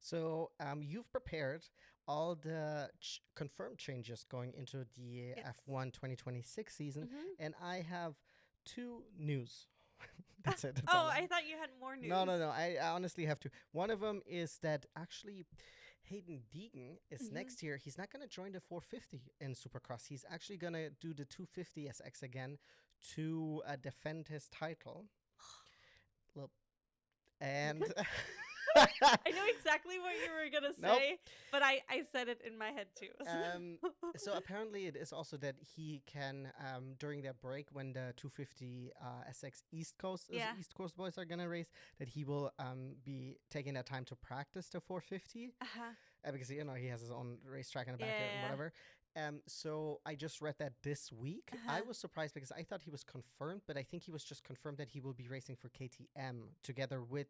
So you've prepared all the confirmed changes going into the Yes. F1 2026 season, Mm-hmm. and I have two news. That's it. That's all. Oh, I thought you had more news. No, no, no. I honestly have two. One of them is that actually Hayden Deegan is Mm-hmm. next year. He's not going to join the 450 in Supercross. He's actually going to do the 250 SX again to defend his title. Look, and I know exactly what you were gonna nope. say, but I said it in my head too. So apparently it is also that he can during their break when the 250 SX Yeah. East Coast boys are gonna race, that he will be taking that time to practice the 450 Uh-huh. because he has his own racetrack in the Yeah, backyard and yeah. whatever. So I just read that this week. I Uh-huh. was surprised because I thought he was confirmed, but I think he was just confirmed that he will be racing for KTM together with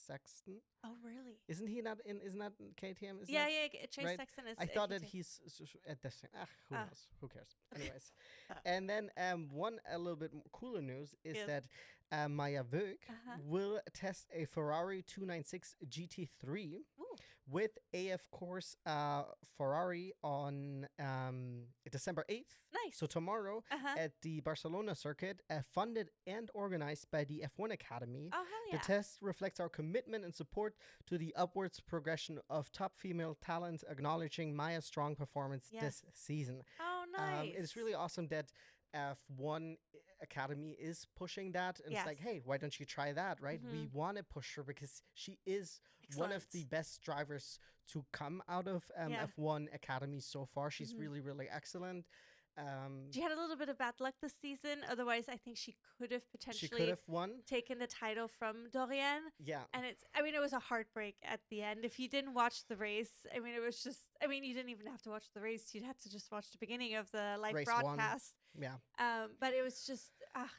Sexton. Oh, really? Isn't he not in? Isn't that KTM? Isn't Yeah, that yeah. Chase right? Sexton is. I thought that KT. he's at this. Who Ah. knows? Who cares? Anyways, and then one a little bit cooler news is Yes. that Maya Vög Uh-huh. will test a Ferrari 296 GT3 Ooh. with AF Course Ferrari on December 8th. Nice. So tomorrow Uh-huh. at the Barcelona circuit, funded and organized by the F1 Academy. Oh, hell The yeah. test reflects our commitment and support to the upwards progression of top female talent, acknowledging Maya's strong performance Yes. this season. Oh, nice. It's really awesome that F1 Academy is pushing that. And it's like, Yes. hey, why don't you try that, right? We Mhm. want to push her because she is one of the Excellent. best drivers to come out of Yeah. F1 Academy so far. She's Mhm. really, really excellent. She had a little bit of bad luck this season. Otherwise, I think she could have She potentially could have won. taken the title from Dorian. Yeah. And it was a heartbreak at the end. If you didn't watch the race, it was just, you didn't even have to watch the race. You'd have to just watch the beginning of the live Race one. broadcast. Yeah. But it was just,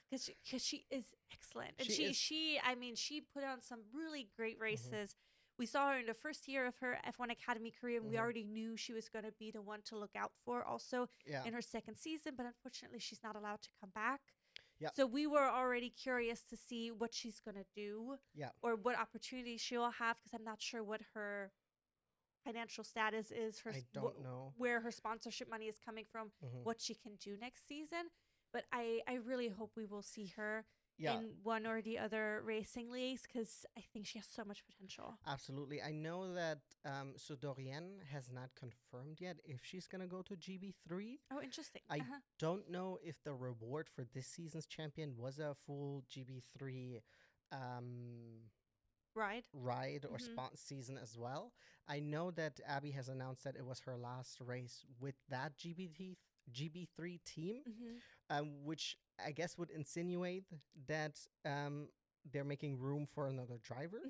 because she is excellent. And She is. she put on some really great races. We saw her in the first year of her F1 Academy career, and we already knew she was going to be the one to look out for also Yeah. in her second season, but unfortunately she's not allowed to come back. Yeah. So we were already curious to see what she's going to do Yeah. or what opportunities she'll have, because I'm not sure what her financial status is, I don't know. where her sponsorship money is coming from, what she can do next season. But I really hope we will see her Yeah. in one or the other racing leagues, because I think she has so much potential. Absolutely. I know that so Dorian has not confirmed yet if she's going to go to GB3. Oh, interesting. I don't know if the reward for this season's champion was a full GB3 ride or season as well. I know that Abby has announced that it was her last race with that GB3 team, which I guess would insinuate that they're making room for another driver.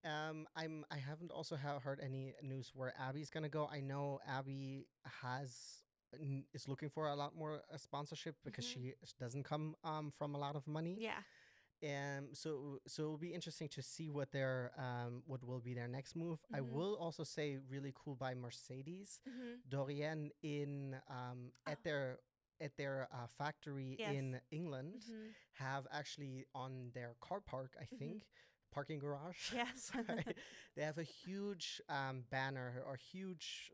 I haven't also heard any news where Abby's gonna go. I know Abby is looking for a lot more sponsorship because she doesn't come from a lot of money. Yeah. So it'll be interesting to see what will be their next move. I will also say really cool by Mercedes. Dorian in at their factory in England have actually on their car park, I think, parking garage. Yes. Sorry. They have a huge banner or huge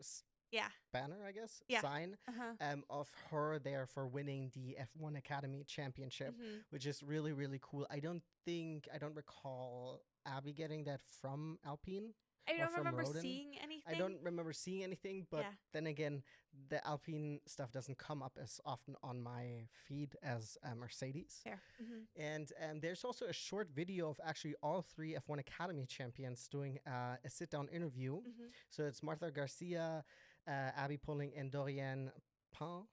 banner, I guess, sign of her there for winning the F1 Academy Championship, which is really, really cool. I don't recall Abby getting that from Alpine. I don't remember Rodin. seeing anything. I don't remember seeing anything, but then again, the Alpine stuff doesn't come up as often on my feed as Mercedes. Fair. And there's also a short video of actually all three F1 Academy champions doing a sit-down interview. So it's Martha Garcia, Abby Pulling, and Dorian Pin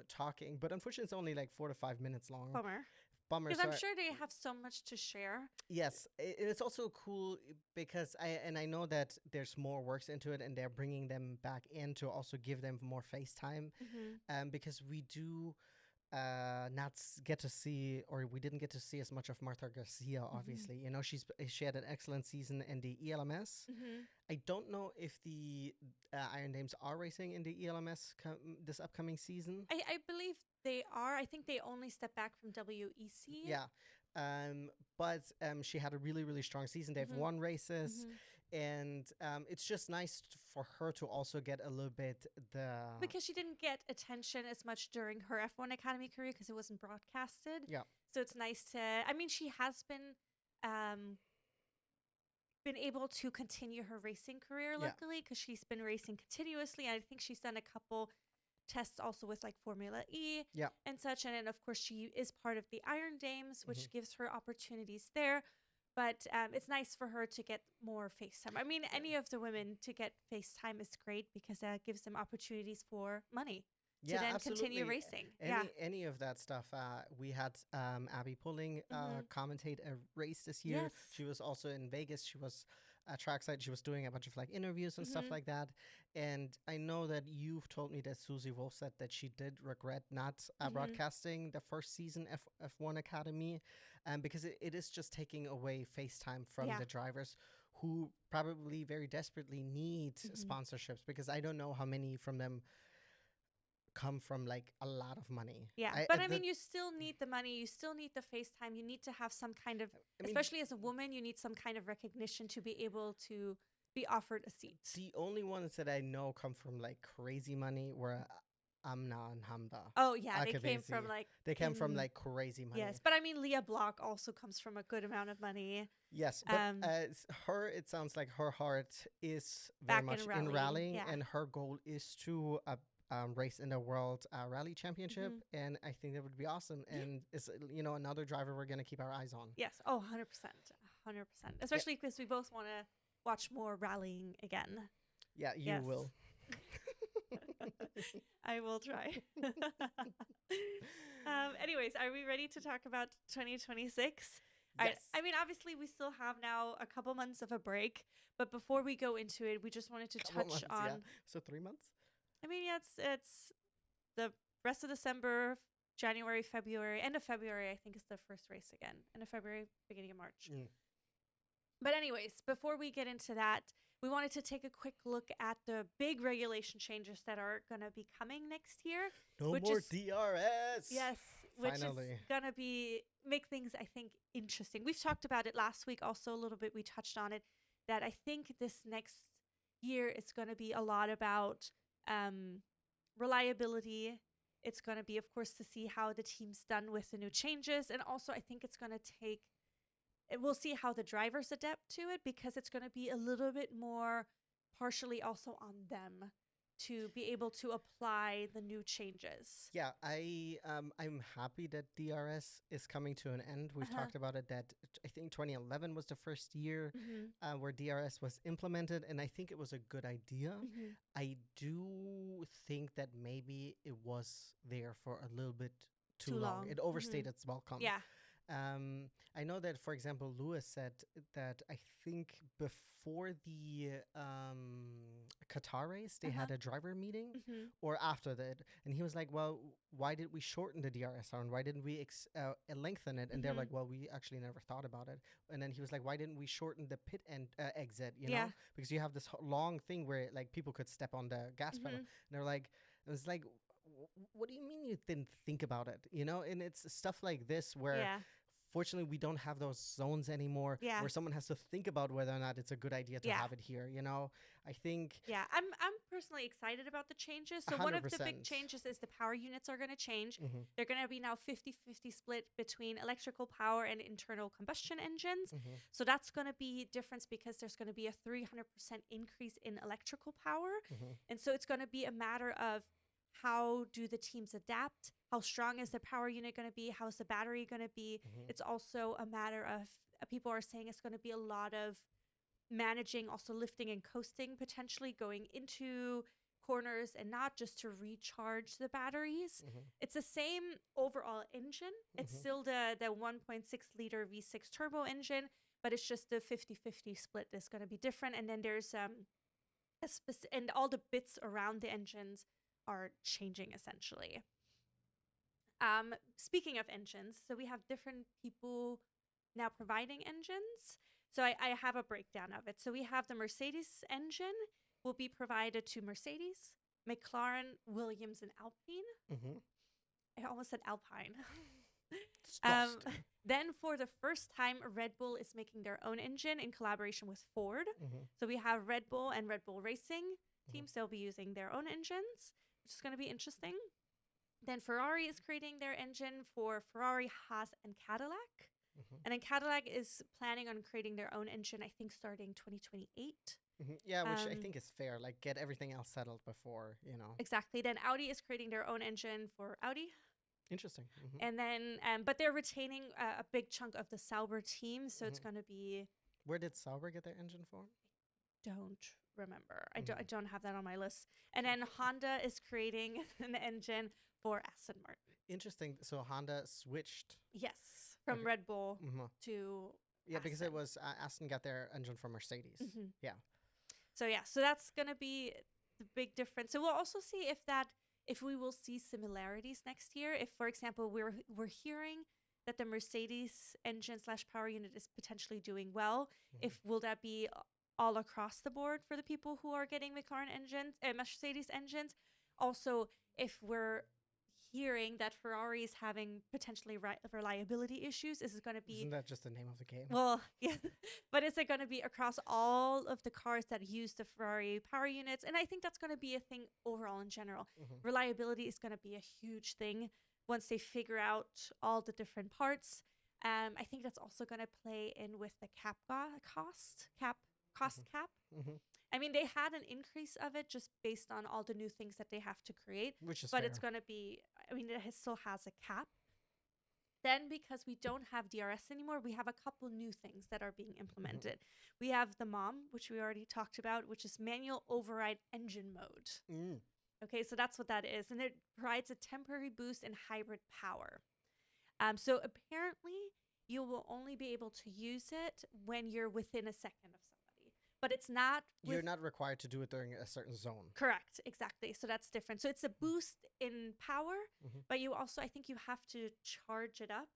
talking. But unfortunately, it's only like 4 to 5 minutes long. Bummer. Bummer. Because I'm sure they have so much to share. Yes, it's also cool because I know that there's more works into it, and they're bringing them back in to also give them more face time, because we do not get to see, or we didn't get to see as much of Martha Garcia. Obviously, you know, she had an excellent season in the ELMS. I don't know if the Iron Dames are racing in the ELMS this upcoming season. I believe they are. I think they only step back from WEC. Yeah, But she had a really, really strong season. They've won races, Mhm. and it's just nice for her to also get a little bit the Because she didn't get attention as much during her F1 Academy career because it wasn't broadcasted. yeah, So it's nice to. I mean, she has been able to continue her racing career, yeah, luckily, because she's been racing continuously. I think she's done a couple tests also with like Formula E yeah. and such. And then, of course, she is part of the Iron Dames, Hmm. which gives her opportunities there. But it's nice for her to get more face time. I mean, any of the women to get face time is great because that gives them opportunities for money to Yeah, then continue absolutely. racing. Any of that stuff. We had Abby Pulling Mhm. commentate a race this year. Yes. She was also in Vegas. She was trackside. She was doing a bunch of like interviews and stuff Mhm. like that. And I know that you've told me that Susie Wolf said that she did regret not Mhm. broadcasting the first season F1 Academy, because it is just taking away FaceTime from Yeah. the drivers who probably very desperately need Mhm. sponsorships, because I don't know how many from them come from like a lot of money. Yeah, but I mean, you still need the money. You still need the FaceTime. You need to have some kind of, I mean, especially as a woman, you need some kind of recognition to be able to be offered a seat. the only ones that I know come from like crazy money were Amna and Hamda. Oh yeah, they came Akavesi. from like They came from like crazy money. yes, but I mean, Leah Block also comes from a good amount of money. Yes, but her, it sounds like her heart is very Back much in in rallying, yeah. and her goal is to race in the World Rally Championship, Mhm. and I think that would be awesome. And it's another driver we're gonna keep our eyes on. Yes, oh, 100%, 100%. Especially because we both want to watch more rallying again. Yeah, you Yes. will. I will try. Anyways, are we ready to talk about 2026? Yes. I mean, obviously, we still have now a couple months of a break, but before we go into it, we just wanted to Couple touch months, on. yeah. So 3 months. I mean, yeah, it's the rest of December, January, February, end of February. I think is the first race again. End of February, beginning of March. Mm. But anyways, before we get into that, we wanted to take a quick look at the big regulation changes that are going to be coming next year. No which more is- DRS. Yes, which Finally. is going to be make things, I think, interesting. We've talked about it last week also a little bit. We touched on it, that I think this next year is going to be a lot about reliability. It's going to be, of course, to see how the team's done with the new changes. And also, I think it's going to take, we'll see how the drivers adapt to it, because it's going to be a little bit more partially also on them to be able to apply the new changes. Yeah, I'm happy that DRS is coming to an end. We've talked about it, that I think 2011 was the first year where DRS was implemented, and I think it was a good idea. I do think that maybe it was there for a little bit too long. It overstayed its welcome. Yeah. I know that, for example, Lewis said that I think before the Qatar race, they had a driver meeting, or after that. And he was like, well, why did we shorten the DRS round? Why didn't we lengthen it? And they're like, well, we actually never thought about it. And then he was like, why didn't we shorten the pit end exit, you know? Because you have this long thing where like people could step on the gas pedal. And they're like, it was like, what do you mean you didn't think about it? You know, and it's stuff like this where fortunately we don't have those zones anymore where someone has to think about whether or not it's a good idea to have it here. You know, I think. Yeah, I'm personally excited about the changes. So 100%. One of the big changes is the power units are going to change. They're going to be now 50-50 split between electrical power and internal combustion engines. So that's going to be difference because there's going to be a 300% increase in electrical power. And so it's going to be a matter of how do the teams adapt? How strong is the power unit going to be? How's the battery going to be? It's also a matter of, people are saying it's going to be a lot of managing, also lifting and coasting, potentially going into corners and not just to recharge the batteries. It's the same overall engine. It's still the 1.6 liter V6 turbo engine, but it's just the 50-50 split is going to be different. And then there's and all the bits around the engines are changing essentially. Speaking of engines, so we have different people now providing engines. So I have a breakdown of it. So we have the Mercedes engine will be provided to Mercedes, McLaren, Williams, and Alpine. I almost said Alpine. Disgusting. Then for the first time, Red Bull is making their own engine in collaboration with Ford. So we have Red Bull and Red Bull Racing teams. They'll be using their own engines, which is going to be interesting. Then Ferrari is creating their engine for Ferrari, Haas, and Cadillac. And then Cadillac is planning on creating their own engine, I think, starting 2028. Yeah, which I think is fair. Like, get everything else settled before, Exactly. Then Audi is creating their own engine for Audi. Interesting. And then, but they're retaining a big chunk of the Sauber team, so it's going to be. Where did Sauber get their engine for? Don't remember. I don't have that on my list. And then Honda is creating an engine for Aston Martin. Interesting. So Honda switched. Yes, from Red Bull to. Yeah, Aston. because it was Aston got their engine from Mercedes. Yeah. So that's gonna be the big difference. So we'll also see if we will see similarities next year. If, for example, we're hearing that the Mercedes engine / power unit is potentially doing well. If will that be all across the board for the people who are getting McLaren engines, Mercedes engines? Also, if we're hearing that Ferrari is having potentially reliability issues, is it going to be? Isn't that just the name of the game? Well, yeah, but is it going to be across all of the cars that use the Ferrari power units? And I think that's going to be a thing overall in general. Reliability is going to be a huge thing once they figure out all the different parts. I think that's also going to play in with the cost cap. I mean, they had an increase of it just based on all the new things that they have to create. Which is but fair. It's going to be, I mean, it still has a cap. Then, because we don't have DRS anymore, we have a couple new things that are being implemented. We have the MOM, which we already talked about, which is manual override engine mode. Okay, so that's what that is. And it provides a temporary boost in hybrid power. So apparently, you will only be able to use it when you're within a second of somebody. But it's not... You're not required to do it during a certain zone. Correct, exactly. So that's different. So it's a boost in power, but you also, I think you have to charge it up.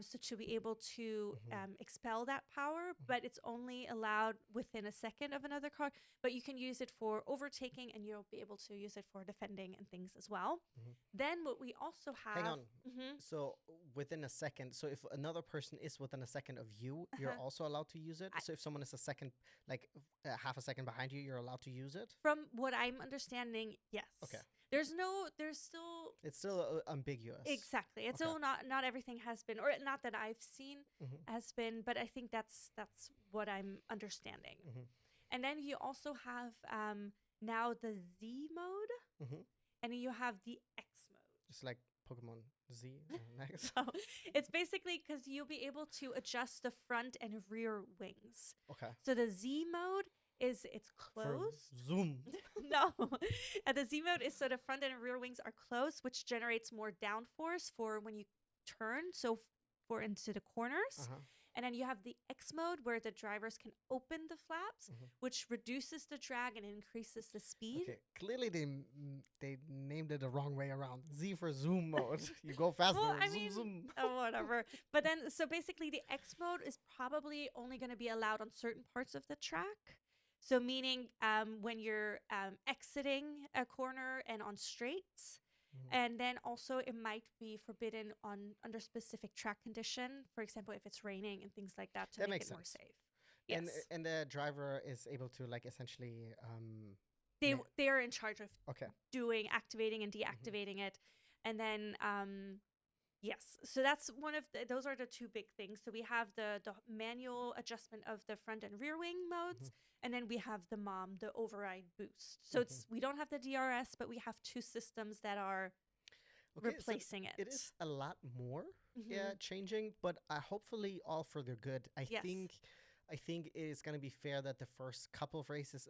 So to be able to expel that power, but it's only allowed within a second of another car. But you can use it for overtaking, and you'll be able to use it for defending and things as well. Then what we also have... Hang on. So within a second, so if another person is within a second of you, you're also allowed to use it? So if someone is a second, like half a second behind you, you're allowed to use it? From what I'm understanding, yes. Okay. There's still... It's still ambiguous. Exactly. It's still not everything has been, or not that I've seen has been, but I think that's what I'm understanding. And then you also have now the Z mode, and then you have the X mode. Just like Pokemon Z and X. So it's basically because you'll be able to adjust the front and rear wings. Okay. So the Z mode it's closed. For zoom. No. And the Z mode is so the front and rear wings are closed, which generates more downforce for when you turn, so for into the corners. And then you have the X mode where the drivers can open the flaps, which reduces the drag and increases the speed. Okay. Clearly they named it the wrong way around. Z for zoom mode. You go faster. Well, I zoom, mean, zoom. Oh, whatever. But then, so basically the X mode is probably only going to be allowed on certain parts of the track. So meaning when you're exiting a corner and on straights. And then also it might be forbidden under specific track condition. For example, if it's raining and things like that to make it more safe. Yes. And the driver is able to like essentially... They are in charge of activating and deactivating it. And then... yes, so that's those are the two big things. So we have the manual adjustment of the front and rear wing modes, and then we have the MOM, the override boost. So we don't have the DRS, but we have two systems that are replacing it. It is a lot more changing, but hopefully all for the good. I think it is going to be fair that the first couple of races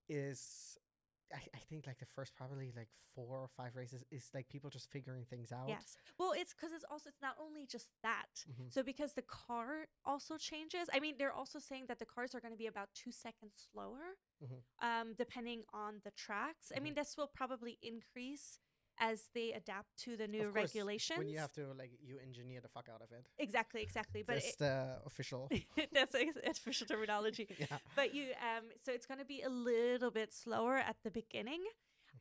is... I think like the first probably like 4 or 5 races is like people just figuring things out. Yes. Well, it's because it's not only just that. So because the car also changes. I mean, they're also saying that the cars are going to be about 2 seconds slower, depending on the tracks. I mean, this will probably increase as they adapt to the new regulations. When you have to you engineer the fuck out of it. Exactly. But that's the official. That's official terminology. But so it's going to be a little bit slower at the beginning.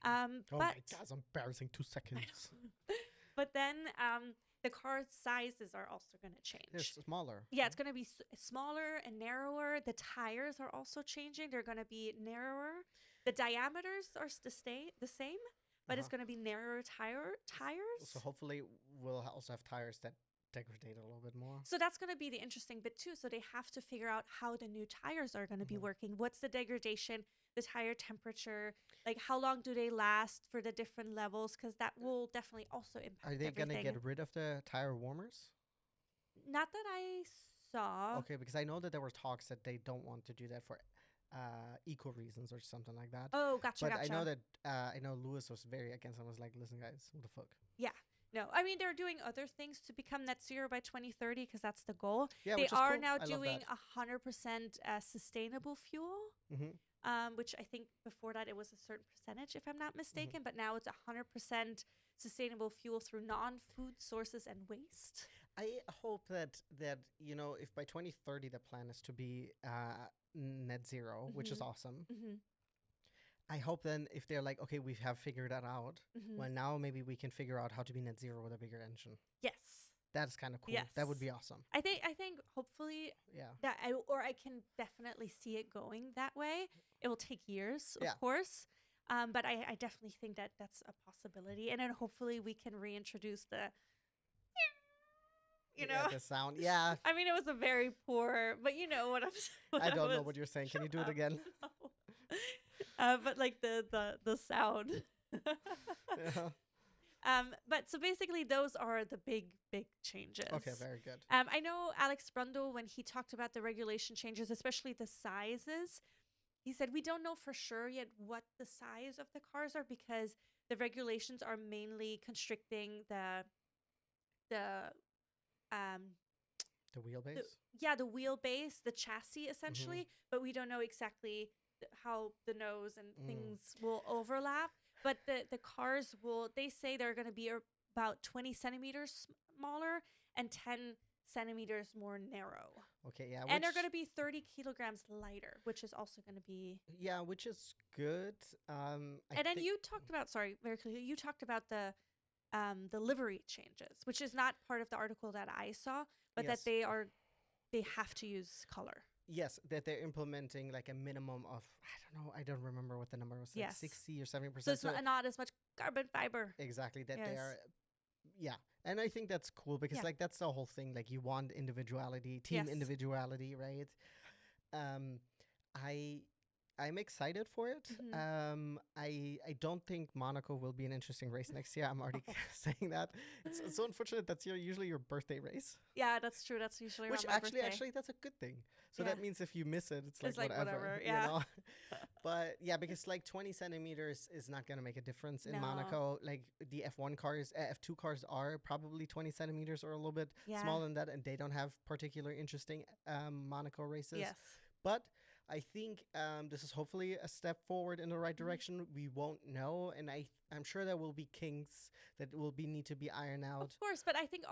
Oh my God, it's embarrassing. 2 seconds. But then the car sizes are also going to change. It's smaller. Yeah, it's going to be smaller and narrower. The tires are also changing. They're going to be narrower. The diameters are the same, but it's going to be narrower tires. So hopefully we'll also have tires that degrade a little bit more. So that's going to be the interesting bit too. So they have to figure out how the new tires are going to be working. What's the degradation, the tire temperature, like how long do they last for the different levels? Because that will definitely also impact. Are they going to get rid of the tire warmers? Not that I saw. Okay, because I know that there were talks that they don't want to do that for eco reasons or something like that. Oh, gotcha. But I know that I know Lewis was very against. I was like, listen, guys, what the fuck? Yeah. No, I mean, they're doing other things to become net zero by 2030 because that's the goal. Yeah, they are cool. now doing 100% sustainable fuel, which I think before that it was a certain percentage, if I'm not mistaken. But now it's 100% sustainable fuel through non-food sources and waste. I hope that you know, if by 2030 the plan is to be net zero, which is awesome. I hope then if they're like, okay, we have figured that out, well, now maybe we can figure out how to be net zero with a bigger engine. Yes. That's kind of cool. Yes. That would be awesome. I think hopefully that I can definitely see it going that way. It will take years, of course. But I definitely think that that's a possibility. And then hopefully we can reintroduce the the sound. Yeah. I mean, it was a very poor, but you know what I'm saying. I don't know what you're saying. Can you do it again? No. But like the sound. But so basically those are the big changes. Okay, very good. I know Alex Brundle, when he talked about the regulation changes, especially the sizes, he said, we don't know for sure yet what the size of the cars are because the regulations are mainly constricting the wheelbase? The wheelbase, the chassis essentially, but we don't know exactly how the nose and things will overlap. But the cars they say they're going to be about 20 centimeters smaller and 10 centimeters more narrow. Okay, yeah. And they're going to be 30 kilograms lighter, which is also going to be... Yeah, which is good. And then you talked about, very clearly, you talked about the livery changes, which is not part of the article that I saw, but that they have to use color. Yes, that they're implementing like a minimum of, I don't remember what the number was, like 60 or 70%. So it's not as much carbon fiber. Exactly, that they are, and I think that's cool because like that's the whole thing, like you want individuality, team individuality, right? I'm excited for it. I don't think Monaco will be an interesting race next year. I'm already saying that. It's so unfortunate that's usually your birthday race. Yeah, that's true. That's usually which around my birthday. Actually that's a good thing. So that means if you miss it, it's like whatever. Yeah. You know? But yeah, because like 20 centimeters is not gonna make a difference in Monaco. Like the F1 cars, F2 cars are probably 20 centimeters or a little bit smaller than that, and they don't have particular interesting Monaco races. Yes. But I think this is hopefully a step forward in the right direction. We won't know, and I'm sure there will be kinks that will need to be ironed out. Of course, but I think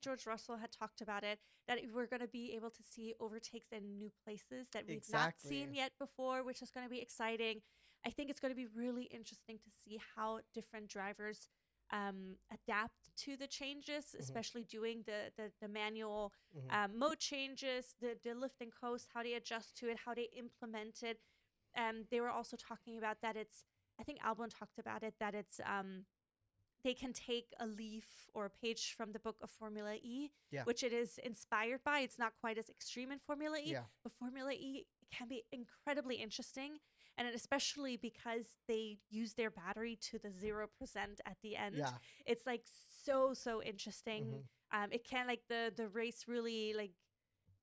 George Russell had talked about it, that we're going to be able to see overtakes in new places that we've not seen yet before, which is going to be exciting. I think it's going to be really interesting to see how different drivers adapt to the changes, especially doing the manual mode changes, the lift and coast, how they adjust to it, how they implement it. They were also talking about that I think Albon talked about it, that it's they can take a leaf or a page from the book of Formula E, which it is inspired by. It's not quite as extreme in Formula E, but Formula E can be incredibly interesting. And especially because they use their battery to the 0% at the end. Yeah. It's like so interesting. It can, like, the race really, like,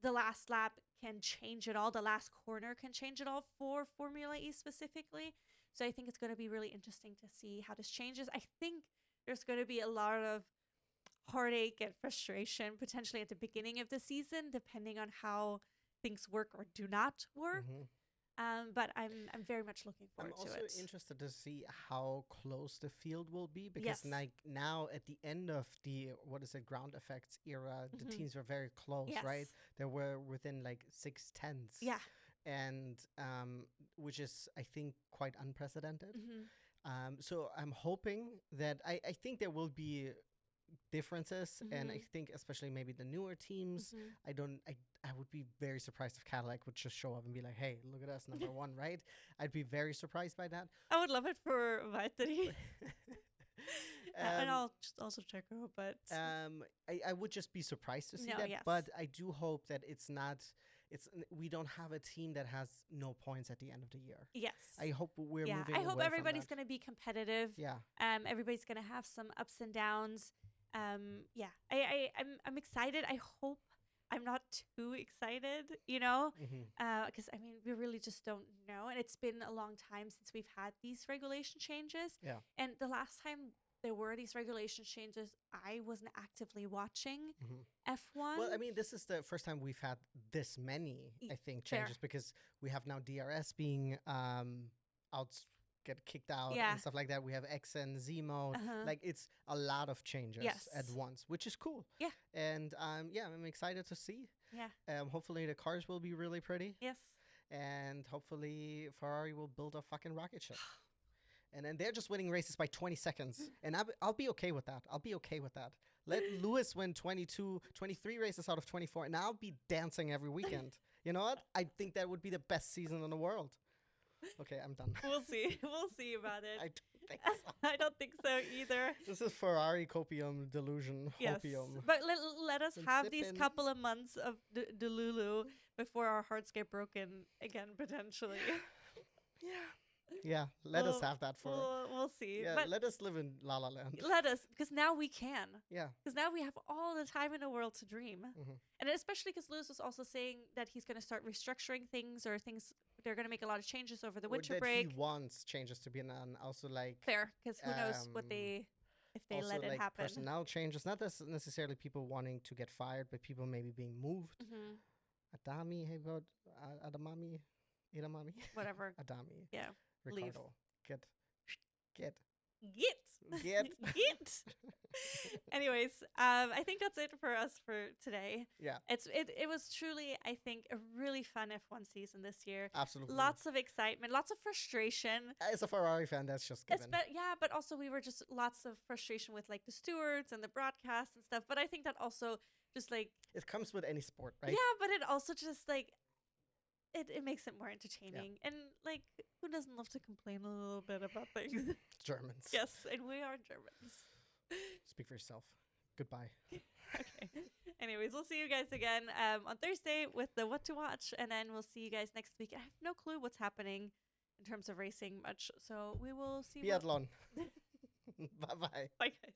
the last lap can change it all. The last corner can change it all for Formula E specifically. So I think it's going to be really interesting to see how this changes. I think there's going to be a lot of heartache and frustration potentially at the beginning of the season, depending on how things work or do not work. But I'm very much looking forward to it. I'm also interested to see how close the field will be, because like now at the end of the ground effects era, the teams were very close, right? They were within like 6/10. Yeah. And which is, I think, quite unprecedented. So I'm hoping that I think there will be differences, and I think especially maybe the newer teams, I would be very surprised if Cadillac would just show up and be like, "Hey, look at us, number one," right? I'd be very surprised by that. I would love it for Valtteri. And I'll just also check her, but I would just be surprised to see that. Yes. But I do hope that we don't have a team that has no points at the end of the year. Yes. I hope we're moving. I hope away everybody's from going to be competitive. Yeah. Everybody's going to have some ups and downs. I'm excited. I hope I'm not too excited, because I mean, we really just don't know. And it's been a long time since we've had these regulation changes. Yeah. And the last time there were these regulation changes, I wasn't actively watching F1. Well, I mean, this is the first time we've had this many, I think, changes because we have now DRS being get kicked out and stuff like that. We have X and Z mode. Like, it's a lot of changes at once, which is cool. Yeah. And I'm excited to see. Yeah. Hopefully the cars will be really pretty. Yes. And hopefully Ferrari will build a fucking rocket ship. And then they're just winning races by 20 seconds. And I'll be okay with that. I'll be okay with that. Let Lewis win 23 races out of 24, and I'll be dancing every weekend. You know what? I think that would be the best season in the world. Okay, I'm done. We'll see. We'll see about it. I don't think so. I don't think so either. This is Ferrari copium delusion. Yes. Hopium. But let us have these couple of months of Delulu before our hearts get broken again, potentially. Yeah, let us have that for. We'll see. Yeah, but let us live in La La Land. Let us, because now we can. Yeah. Because now we have all the time in the world to dream. And especially because Lewis was also saying that he's going to start restructuring things, or they're going to make a lot of changes over the winter break. He wants changes to be done. Also, like. Fair, because who knows if they let it happen. Personnel changes, not necessarily people wanting to get fired, but people maybe being moved. Adami, hey, about Adamami, Idamami. Whatever. Adami. Yeah. Ricardo. Leave. Get. Anyways, I think that's it for us for today. Yeah. It was truly, I think, a really fun F1 season this year. Absolutely. Lots of excitement, lots of frustration. As a Ferrari fan, that's just given. But also we were just lots of frustration with like the stewards and the broadcast and stuff. But I think that also just like it comes with any sport, right? Yeah, but it also just like it makes it more entertaining. And like, who doesn't love to complain a little bit about things? Germans. Yes, and we are Germans. Speak for yourself. Goodbye. Okay. Anyways, we'll see you guys again on Thursday with the What to Watch, and then we'll see you guys next week. I have no clue what's happening in terms of racing much, so we will see. Biathlon. Bye-bye. Bye, guys.